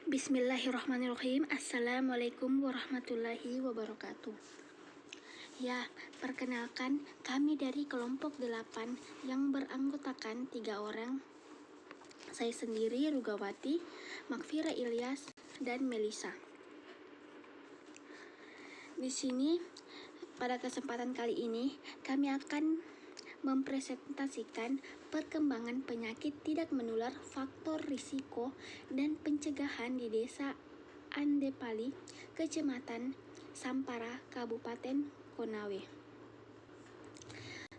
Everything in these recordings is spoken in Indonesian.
Bismillahirrahmanirrahim. Assalamualaikum warahmatullahi wabarakatuh. Ya, perkenalkan, kami dari kelompok 8 yang beranggotakan 3 orang. Saya sendiri, Rugawati, Makfira Ilyas, dan Melisa. Di sini, pada kesempatan kali ini, kami akan mempresentasikan perkembangan penyakit tidak menular, faktor risiko, dan pencegahan di Desa Andepali, Kecamatan Sampara, Kabupaten Konawe.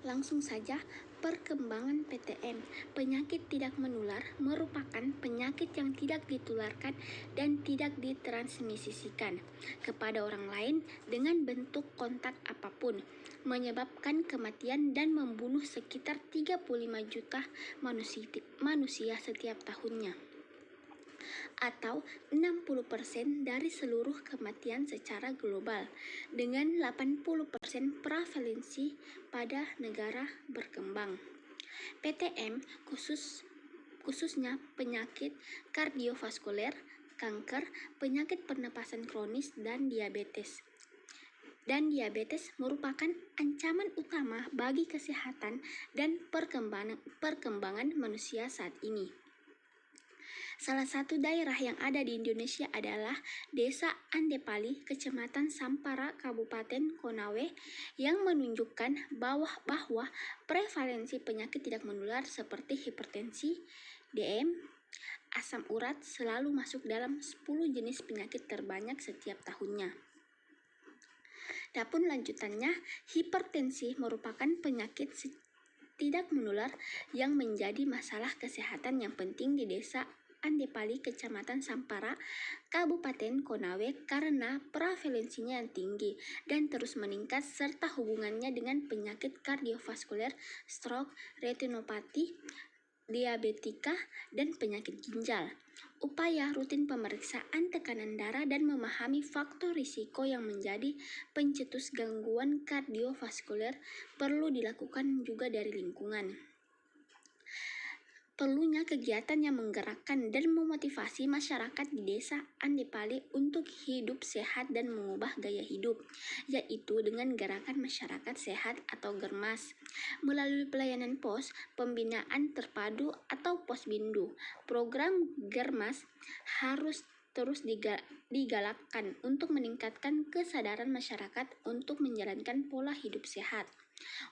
Langsung saja, perkembangan PTM. Penyakit tidak menular merupakan penyakit yang tidak ditularkan dan tidak ditransmisikan kepada orang lain dengan bentuk kontak apapun, menyebabkan kematian dan membunuh sekitar 35 juta manusia setiap tahunnya, atau 60% dari seluruh kematian secara global, dengan 80% prevalensi pada negara berkembang. PTM khususnya penyakit kardiovaskuler, kanker, penyakit pernapasan kronis, dan diabetes merupakan ancaman utama bagi kesehatan dan perkembangan manusia saat ini. Salah satu daerah yang ada di Indonesia adalah Desa Andepali, Kecamatan Sampara, Kabupaten Konawe, yang menunjukkan bahwa prevalensi penyakit tidak menular seperti hipertensi, DM, asam urat selalu masuk dalam 10 jenis penyakit terbanyak setiap tahunnya. Adapun lanjutannya, hipertensi merupakan penyakit tidak menular yang menjadi masalah kesehatan yang penting di Desa Andepali, Kecamatan Sampara, Kabupaten Konawe karena prevalensinya yang tinggi dan terus meningkat serta hubungannya dengan penyakit kardiovaskuler, stroke, retinopati, diabetika, dan penyakit ginjal. Upaya rutin pemeriksaan tekanan darah dan memahami faktor risiko yang menjadi pencetus gangguan kardiovaskuler perlu dilakukan juga dari lingkungan. Perlunya kegiatan yang menggerakkan dan memotivasi masyarakat di Desa Andepali untuk hidup sehat dan mengubah gaya hidup, yaitu dengan gerakan masyarakat sehat atau Germas, melalui pelayanan pos, pembinaan terpadu atau posbindu. Program Germas harus terus digalakkan untuk meningkatkan kesadaran masyarakat untuk menjalankan pola hidup sehat.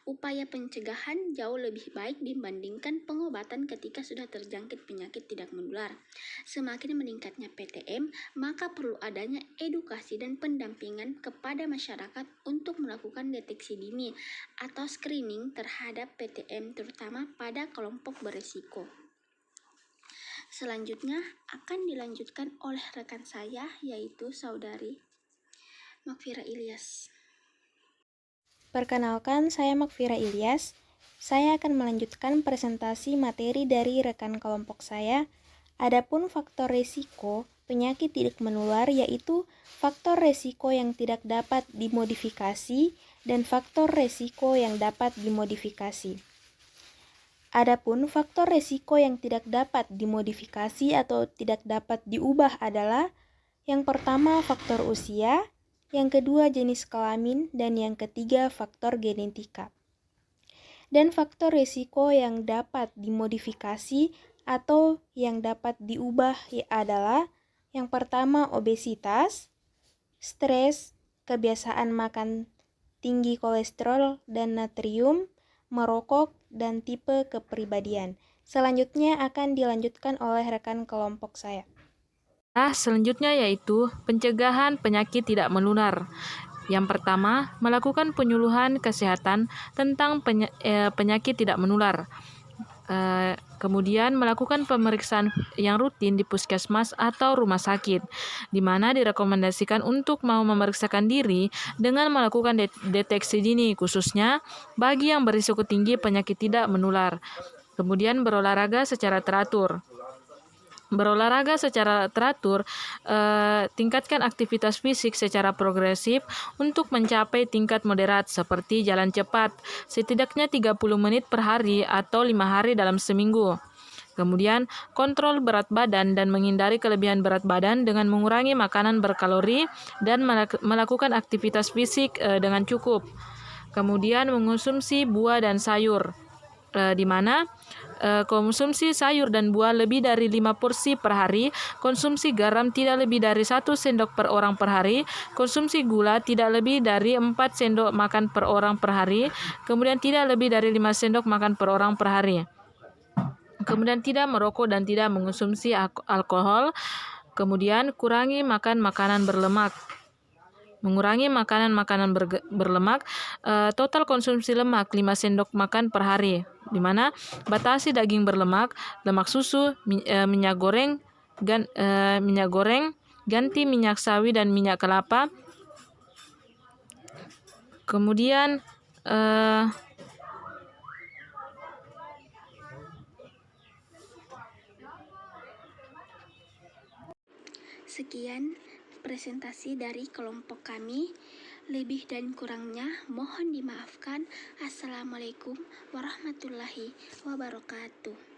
Upaya pencegahan jauh lebih baik dibandingkan pengobatan ketika sudah terjangkit penyakit tidak menular. Semakin meningkatnya PTM, maka perlu adanya edukasi dan pendampingan kepada masyarakat untuk melakukan deteksi dini atau screening terhadap PTM, terutama pada kelompok berisiko. Selanjutnya akan dilanjutkan oleh rekan saya, yaitu Saudari Makfira Ilyas. Perkenalkan, saya Makfira Ilyas. Saya akan melanjutkan presentasi materi dari rekan kelompok saya. Adapun faktor risiko penyakit tidak menular yaitu faktor risiko yang tidak dapat dimodifikasi dan faktor risiko yang dapat dimodifikasi. Adapun faktor risiko yang tidak dapat dimodifikasi atau tidak dapat diubah adalah yang pertama faktor usia, yang kedua jenis kelamin, dan yang ketiga faktor genetika. Dan faktor risiko yang dapat dimodifikasi atau yang dapat diubah adalah yang pertama obesitas, stres, kebiasaan makan tinggi kolesterol dan natrium, merokok, dan tipe kepribadian. Selanjutnya akan dilanjutkan oleh rekan kelompok saya. Selanjutnya yaitu pencegahan penyakit tidak menular. Yang pertama, melakukan penyuluhan kesehatan tentang penyakit tidak menular. Kemudian melakukan pemeriksaan yang rutin di puskesmas atau rumah sakit, di mana direkomendasikan untuk mau memeriksakan diri dengan melakukan deteksi dini, khususnya bagi yang berisiko tinggi penyakit tidak menular. Kemudian berolahraga secara teratur. Tingkatkan aktivitas fisik secara progresif untuk mencapai tingkat moderat seperti jalan cepat setidaknya 30 menit per hari atau 5 hari dalam seminggu. Kemudian, kontrol berat badan dan menghindari kelebihan berat badan dengan mengurangi makanan berkalori dan melakukan aktivitas fisik dengan cukup. Kemudian, mengonsumsi buah dan sayur, di mana konsumsi sayur dan buah lebih dari 5 porsi per hari, konsumsi garam tidak lebih dari 1 sendok per orang per hari, konsumsi gula tidak lebih dari 4 sendok makan per orang per hari, kemudian tidak lebih dari 5 sendok makan per orang per hari. Kemudian tidak merokok dan tidak mengonsumsi alkohol. Kemudian kurangi makan makanan berlemak. Mengurangi makanan-makanan berlemak, total konsumsi lemak 5 sendok makan per hari, di mana batasi daging berlemak, lemak susu, minyak goreng, ganti minyak sawi dan minyak kelapa. Kemudian Sekian presentasi dari kelompok kami. Lebih dan kurangnya mohon dimaafkan. Assalamualaikum warahmatullahi wabarakatuh.